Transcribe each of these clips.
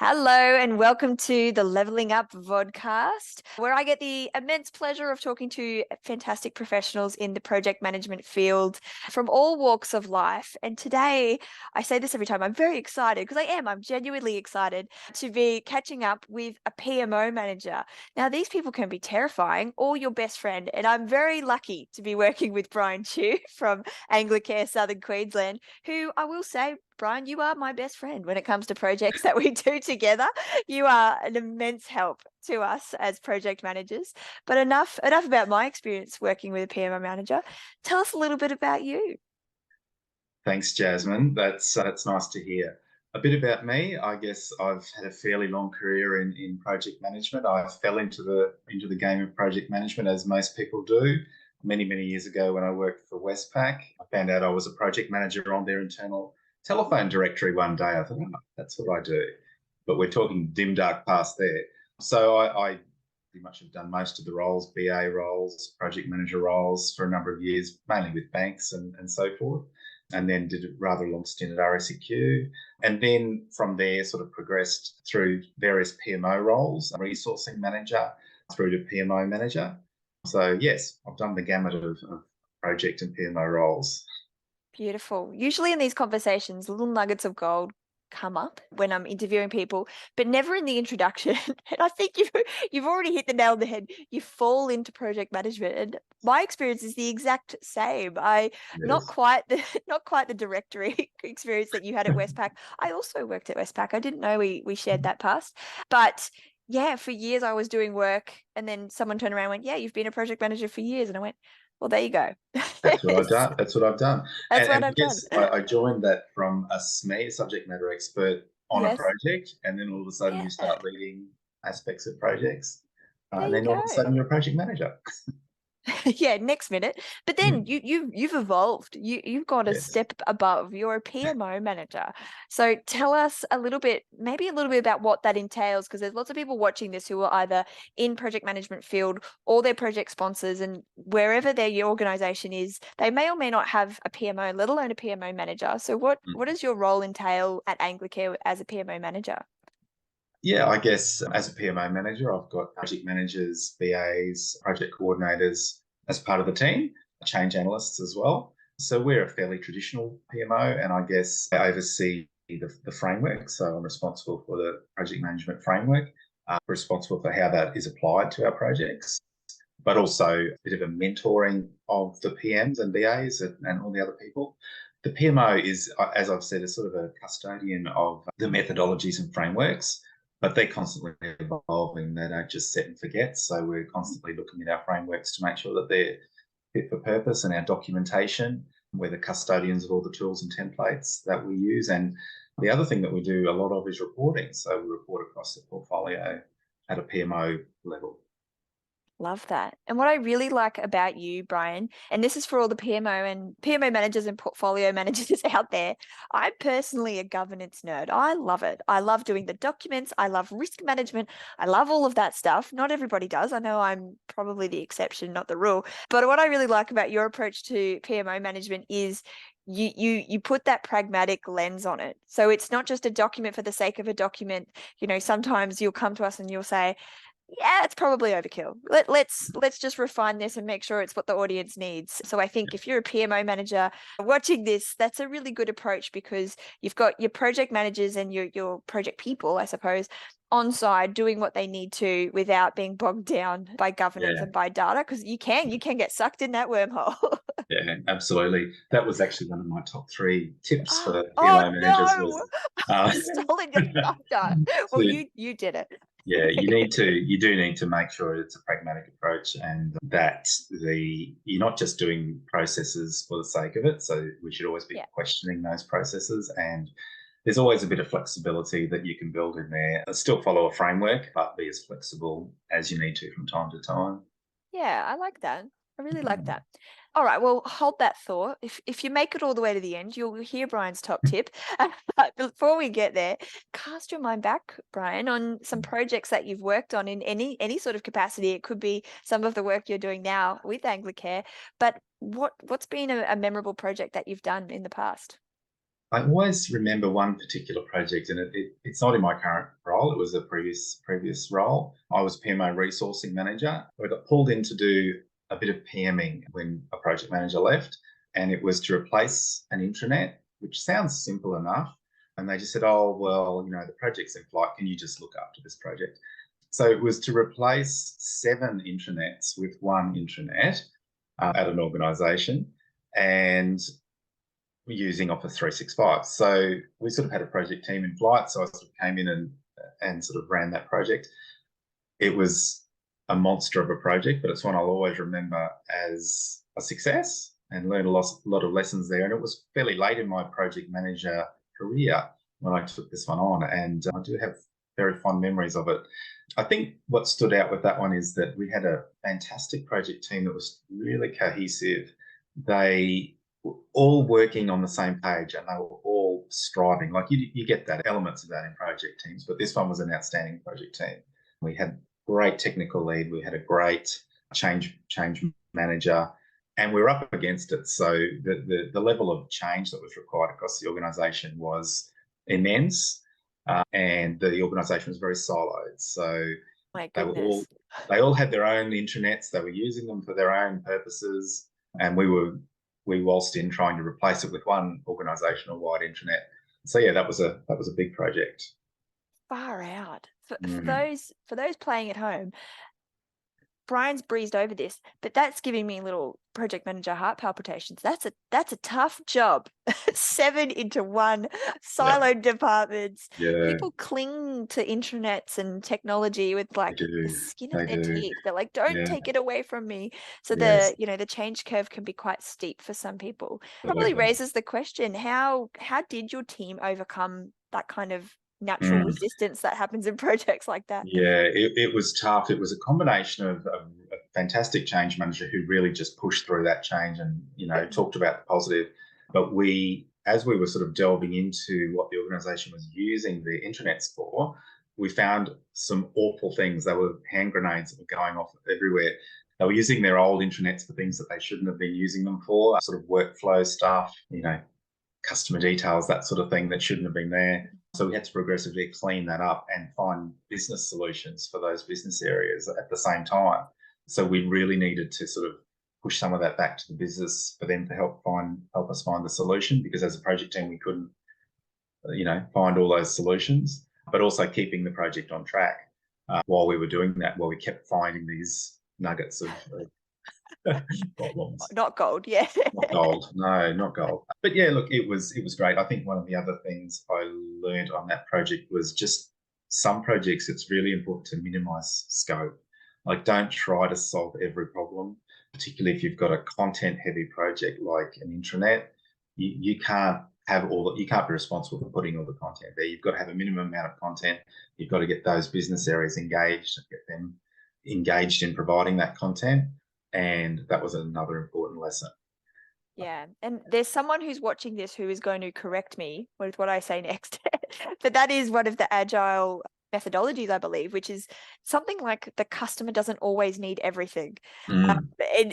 Hello and welcome to the LVLing Up vodcast, where I get the immense pleasure of talking to fantastic professionals in the project management field from all walks of life. And today, I say this every time, I'm very excited because I'm genuinely excited to be catching up with a PMO manager. Now, these people can be terrifying or your best friend, and I'm very lucky to be working with Brian Chu from Anglicare Southern Queensland, who I will say, Brian, you are my best friend when it comes to projects that we do together. You are an immense help to us as project managers. But enough about my experience working with a PMO manager. Tell us a little bit about you. Thanks, Jasmine. That's nice to hear. A bit about me. I guess I've had a fairly long career in project management. I fell into the game of project management as most people do. Many years ago, when I worked for Westpac, I found out I was a project manager on their internal telephone directory one day. I thought, oh, that's what I do. But we're talking dim dark past there. So I pretty much have done most of the roles, BA roles, project manager roles for a number of years, mainly with banks and so forth, and then did a rather long stint at RSEQ. And then from there, sort of progressed through various PMO roles, resourcing manager through to PMO manager. So, yes, I've done the gamut of project and PMO roles. Beautiful. Usually in these conversations, little nuggets of gold come up when I'm interviewing people, but never in the introduction. And I think you've already hit the nail on the head. You fall into project management, and my experience is the exact same. Not Yes. quite the not quite the directory experience that you had at Westpac. I also worked at Westpac. I didn't know we shared that past, but yeah, for years I was doing work, and then someone turned around and went, "Yeah, you've been a project manager for years," and I went, "Well, there you go." That's what I've done. That's what I've done. That's And what I I've done. guess I joined that from a SME, subject matter expert, on a Yes. project. And then all of a sudden you Yeah. start leading aspects of projects. There And you then all of a go. sudden you're a project manager. Yeah, next minute. But then Mm. you've evolved. You've gone a Yes. step above. You're a PMO manager. So tell us a little bit, maybe a little bit about what that entails, because there's lots of people watching this who are either in project management field or they're project sponsors, and wherever their organization is, they may or may not have a PMO, let alone a PMO manager. So what Mm. does your role entail at Anglicare as a PMO manager? Yeah, I guess as a PMO manager, I've got project managers, BAs, project coordinators as part of the team, change analysts as well. So we're a fairly traditional PMO, and I guess I oversee the framework. So I'm responsible for the project management framework, responsible for how that is applied to our projects, but also a bit of a mentoring of the PMs and BAs and all the other people. The PMO is, as I've said, is sort of a custodian of the methodologies and frameworks, but they're constantly evolving. They don't just set and forget. So we're constantly looking at our frameworks to make sure that they're fit for purpose, and our documentation. We're the custodians of all the tools and templates that we use. And the other thing that we do a lot of is reporting. So we report across the portfolio at a PMO level. Love that. And what I really like about you, Brian, and this is for all the PMO managers and portfolio managers out there, I'm personally a governance nerd. I love it. I love doing the documents. I love risk management. I love all of that stuff. Not everybody does. I know I'm probably the exception, not the rule. But what I really like about your approach to PMO management is you put that pragmatic lens on it. So it's not just a document for the sake of a document. Sometimes you'll come to us and you'll say, yeah, it's probably overkill. Let's just refine this and make sure it's what the audience needs. So I think if you're a PMO manager watching this, that's a really good approach, because you've got your project managers and your project people, I suppose, on side doing what they need to without being bogged down by governance Yeah. and by data, because you can get sucked in that wormhole. Yeah, absolutely. That was actually one of my top three tips for Oh PMO managers no, was uh, I've stolen your thunder. Well, to, you did it. yeah, you do need to make sure it's a pragmatic approach, and that you're not just doing processes for the sake of it. So we should always be Yeah. questioning those processes, and there's always a bit of flexibility that you can build in there. Still follow a framework, but be as flexible as you need to from time to time. Yeah, I like that. I really like Mm. that. All right, well, hold that thought. If you make it all the way to the end, you'll hear Brian's top tip. But before we get there, cast your mind back, Brian, on some projects that you've worked on in any sort of capacity. It could be some of the work you're doing now with Anglicare, but what's been a memorable project that you've done in the past? I always remember one particular project, and it's not in my current role. It was a previous role. I was PMO resourcing manager. I got pulled in to do a bit of PMing when a project manager left, and it was to replace an intranet, which sounds simple enough. And they just said, "Oh, well, the project's in flight. Can you just look after this project?" So it was to replace 7 intranets with one intranet at an organisation, and using Office 365. So we sort of had a project team in flight. So I sort of came in and sort of ran that project. It was a monster of a project, but it's one I'll always remember as a success, and learned a lot of lessons there. And it was fairly late in my project manager career when I took this one on, and I do have very fond memories of it. I think what stood out with that one is that we had a fantastic project team that was really cohesive. They were all working on the same page, and they were all striving. Like you get that elements of that in project teams, but this one was an outstanding project team. We had great technical lead. We had a great change manager, and we were up against it. So the level of change that was required across the organisation was immense, and the organisation was very siloed. So My they were goodness. they all had their own intranets. They were using them for their own purposes, and we waltzed in trying to replace it with one organisational wide intranet. So yeah, that was a big project. Far out. For Mm. those playing at home, Brian's breezed over this, but that's giving me little project manager heart palpitations. That's a tough job. 7 into one, Yeah, siloed departments. yeah, People cling to intranets and technology with they like the do. skin of They their do. teeth. They're like, don't Yeah. take it away from me. So Yes. the change curve can be quite steep for some people. Probably Absolutely. raises the question, how did your team overcome that kind of natural Mm. resistance that happens in projects like that? Yeah, it was tough. It was a combination of a fantastic change manager who really just pushed through that change and, talked about the positive. But as we were sort of delving into what the organization was using the intranets for, we found some awful things. There were hand grenades that were going off everywhere. They were using their old intranets for things that they shouldn't have been using them for, sort of workflow stuff, customer details, that sort of thing that shouldn't have been there. So we had to progressively clean that up and find business solutions for those business areas at the same time. So we really needed to sort of push some of that back to the business for them to help us find the solution, because as a project team we couldn't, find all those solutions, but also keeping the project on track while we were doing that, while we kept finding these nuggets of problems. Not gold, yeah. Not gold. No, not gold. But yeah, look, it was great. I think one of the other things I learned on that project was just some projects it's really important to minimize scope. Like don't try to solve every problem, particularly if you've got a content heavy project like an intranet. You can't have you can't be responsible for putting all the content there. You've got to have a minimum amount of content. You've got to get those business areas engaged, get them engaged in providing that content. And that was another important lesson. Yeah, and there's someone who's watching this who is going to correct me with what I say next. But that is one of the agile methodologies, I believe, which is something like the customer doesn't always need everything. Mm,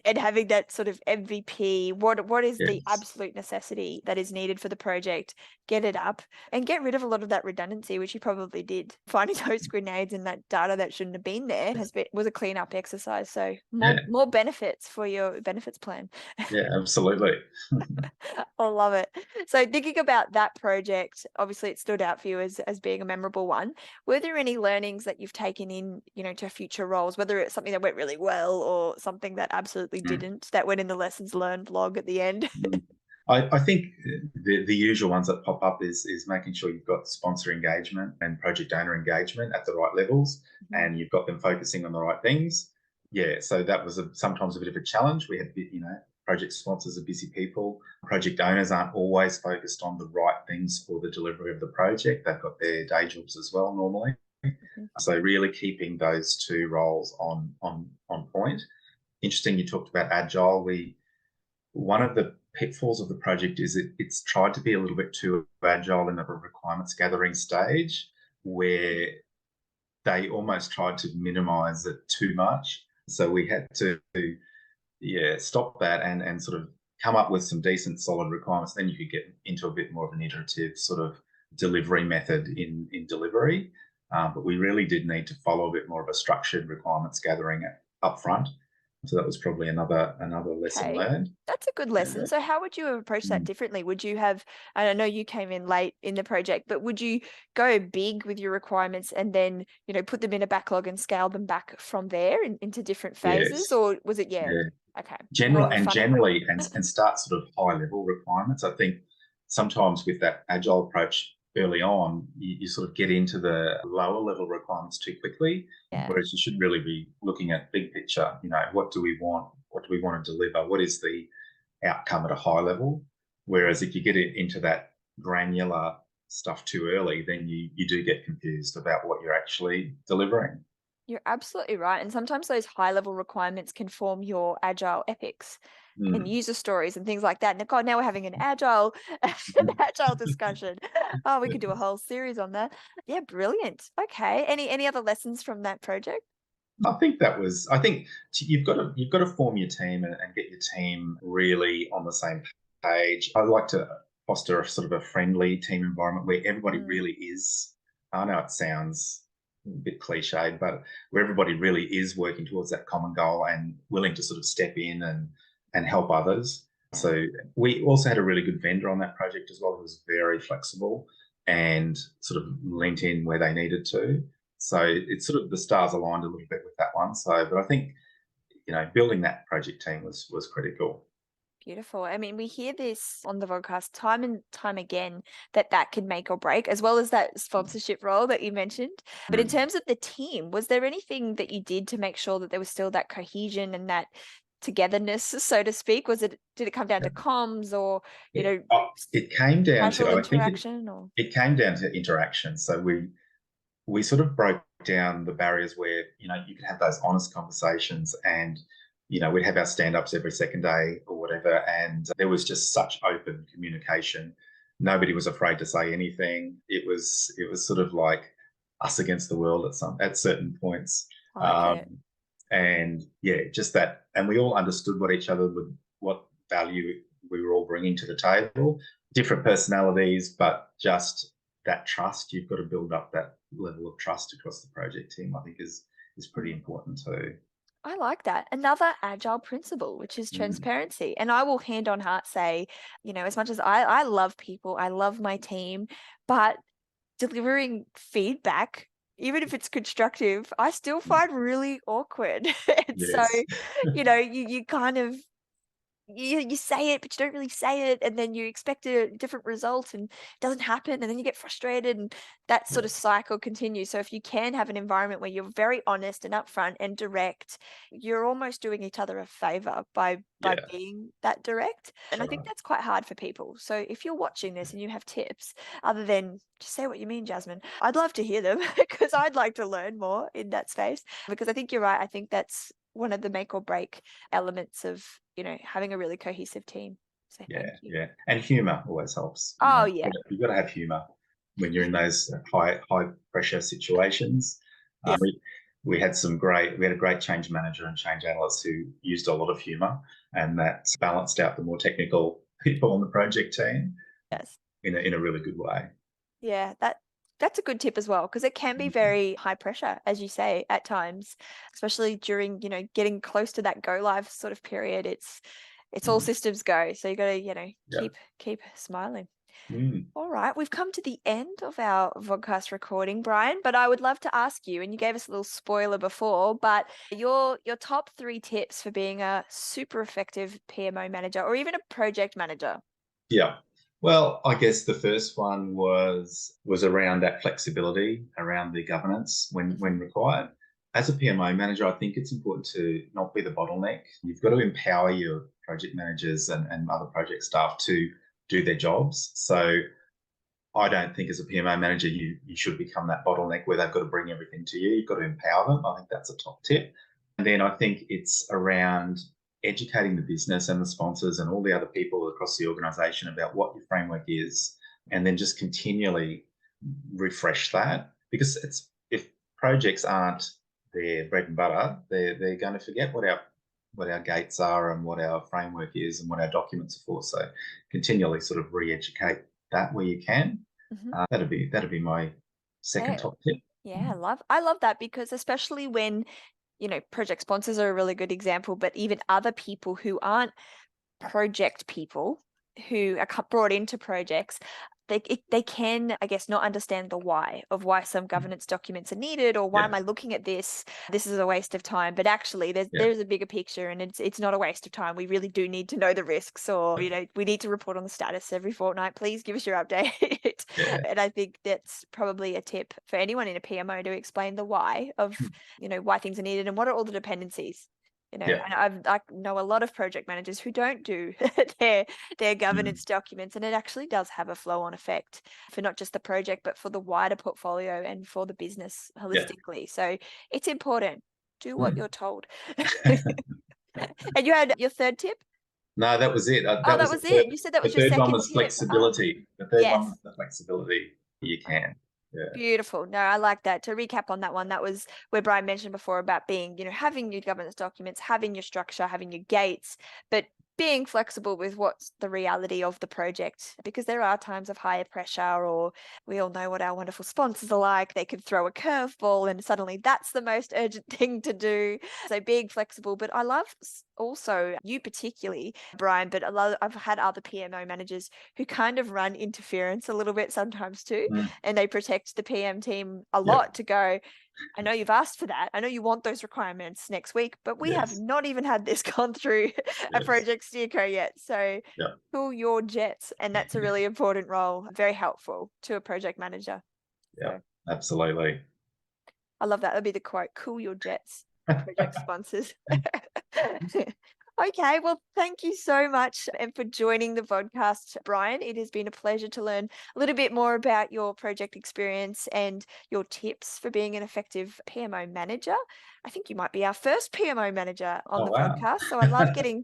And having that sort of MVP, what is the yes. absolute necessity that is needed for the project, get it up and get rid of a lot of that redundancy, which you probably did. Finding those grenades and that data that shouldn't have been there was a cleanup exercise. So Yeah. more benefits for your benefits plan. Yeah, absolutely. I love it. So thinking about that project, obviously it stood out for you as being a memorable one. Were there any learnings that you've taken in, to future roles, whether it's something that went really well or something that absolutely Mm, didn't, that went in the lessons learned log at the end? mm. I think the usual ones that pop up is making sure you've got sponsor engagement and project owner engagement at the right levels, Mhm. and you've got them focusing on the right things. Yeah, so that was sometimes a bit of a challenge. We had, project sponsors are busy people. Project owners aren't always focused on the right things for the delivery of the project. They've got their day jobs as well normally. Mhm. So really keeping those two roles on point. Interesting, you talked about agile. One of the pitfalls of the project is it's tried to be a little bit too agile in the requirements gathering stage, where they almost tried to minimize it too much. So we had to, yeah, stop that and sort of come up with some decent solid requirements, then you could get into a bit more of an iterative sort of delivery method in delivery. But we really did need to follow a bit more of a structured requirements gathering up front. So that was probably another lesson Okay. learned. That's a good lesson. So how would you have approached that Mm. differently? Would you have, and I know you came in late in the project, but would you go big with your requirements and then, put them in a backlog and scale them back from there into different phases? Yes. Or was it, yeah, Yeah. okay, more of a funnel? Generally and start sort of high level requirements. I think sometimes with that agile approach early on, you sort of get into the lower level requirements too quickly, Yeah. whereas you should really be looking at big picture. What do we want? What do we want to deliver? What is the outcome at a high level? Whereas if you get it into that granular stuff too early, then you do get confused about what you're actually delivering. You're absolutely right. And sometimes those high level requirements can form your agile epics and Mm. user stories and things like that. And God, now we're having an agile, an agile discussion. Oh, we could do a whole series on that. Yeah, brilliant. Okay. Any other lessons from that project? I think you've got to form your team and get your team really on the same page. I like to foster a sort of a friendly team environment where everybody Mm, really is. I know it sounds a bit cliched, but where everybody really is working towards that common goal and willing to sort of step in and help others. yeah. So we also had a really good vendor on that project as well, who was very flexible and sort of leant in where they needed to. So it's sort of the stars aligned a little bit with that one. So, but I think building that project team was critical. Beautiful. I mean, we hear this on the podcast time and time again that can make or break, as well as that sponsorship role that you mentioned. But in Mm. terms of the team, was there anything that you did to make sure that there was still that cohesion and that togetherness, so to speak? Did it come down to comms or, It, oh, it came down casual to I think interaction or? it came down to interaction. So we sort of broke down the barriers where you could have those honest conversations, and we'd have our stand-ups every second day or whatever, and there was just such open communication. Nobody was afraid to say anything. It was sort of like us against the world at certain points. I like um, it. and yeah, just that, and we all understood what value we were all bringing to the table. Different personalities, but just that trust. You've got to build up that level of trust across the project team. I think is pretty Mm. important too. I like that. Another agile principle, which is Mm. transparency. And I will hand on heart say, as much as I love people, I love my team, but delivering feedback, even if it's constructive, I still find really awkward. And so, Yes. you kind of you say it, but you don't really say it, and then you expect a different result and it doesn't happen, and then you get frustrated, and that sort Yeah. of cycle continues. So if you can have an environment where you're very honest and upfront and direct, you're almost doing each other a favor by Yeah. being that direct. And I think Right. that's quite hard for people. So if you're watching this and you have tips other than just say what you mean, Jasmine, I'd love to hear them because I'd like to learn more in that space. Because I think you're right. I think that's one of the make or break elements of having a really cohesive team. So thank Yeah. you. Yeah. And humor always helps. Oh yeah. You've got to have humor when you're in those high pressure situations. Yeah. We had a great change manager and change analyst who used a lot of humor, and that balanced out the more technical people on the project team Yes. in a really good way. Yeah, that's a good tip as well because it can be Mhm. very high pressure, as you say, at times, especially during, getting close to that go live sort of period. It's all Mm. systems go. So you got to, Yeah. keep smiling. Mm. All right, we've come to the end of our vodcast recording, Brian, but I would love to ask you, and you gave us a little spoiler before, but your top 3 tips for being a super effective PMO manager or even a project manager. Yeah. Well, I guess the first one was around that flexibility, around the governance when Mhm. required. As a PMO manager, I think it's important to not be the bottleneck. You've got to empower your project managers and other project staff to do their jobs. So I don't think as a PMO manager you should become that bottleneck where they've got to bring everything to you. You've got to empower them. I think that's a top tip. And then I think it's around educating the business and the sponsors and all the other people across the organization about what your framework is, and then just continually refresh that, because if projects aren't their bread and butter, they're going to forget what our what our gates are and what our framework is and what our documents are for. So continually sort of re-educate that where you can. Mhm. That'd be my second Yeah. top tip. Yeah, I love that because especially when, project sponsors are a really good example, but even other people who aren't project people who are brought into projects, they can, I guess, not understand the why of why some governance documents are needed, or why Yeah, am I looking at this? This is a waste of time. But actually, there's yeah, there's a bigger picture, and it's not a waste of time. We really do need to know the risks, or we need to report on the status every fortnight. Please give us your update. yeah, And I think that's probably a tip for anyone in a PMO to explain the why of why things are needed and what are all the dependencies. yeah. And I know a lot of project managers who don't do their Mm, governance documents, and it actually does have a flow-on effect for not just the project, but for the wider portfolio and for the business yeah. holistically. So it's important. Do what Mm. you're told. And you had your third tip? No, that was it. Oh, That that was was it. You said that the was your third one second was tip. Ah, flexibility. The third one yes. was the flexibility you can. Yeah. Beautiful. No, I like that. To recap on that one, that was where Brian mentioned before about being, having your governance documents, having your structure, having your gates, but being flexible with what's the reality of the project, because there are times of higher pressure, or we all know what our wonderful sponsors are like. They could throw a curveball and suddenly that's the most urgent thing to do. So being flexible, but I love also you particularly, Brian, but I've had other PMO managers who kind of run interference a little bit sometimes too, Mm. and they protect the PM team a Yep. lot to go, I know you've asked for that. I know you want those requirements next week, but we have Yes. not even had this gone through a Yes. project steerco yet. So Yep. cool your jets. And that's a really important role, very helpful to a project manager. So Yep. Absolutely. I love that. That'll be the quote, cool your jets, project sponsors. Okay, well, thank you so much and for joining the podcast, Brian. It has been a pleasure to learn a little bit more about your project experience and your tips for being an effective PMO manager. I think you might be our first PMO manager on Oh the wow. podcast. So I love getting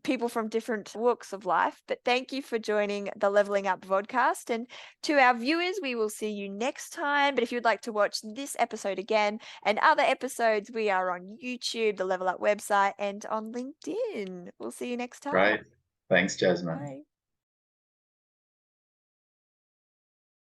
people from different walks of life. But thank you for joining the Leveling Up podcast. And to our viewers, we will see you next time. But if you'd like to watch this episode again and other episodes, we are on YouTube, the Level Up website, and on LinkedIn. We'll see you next time. Great. Thanks, Jasmine. Bye.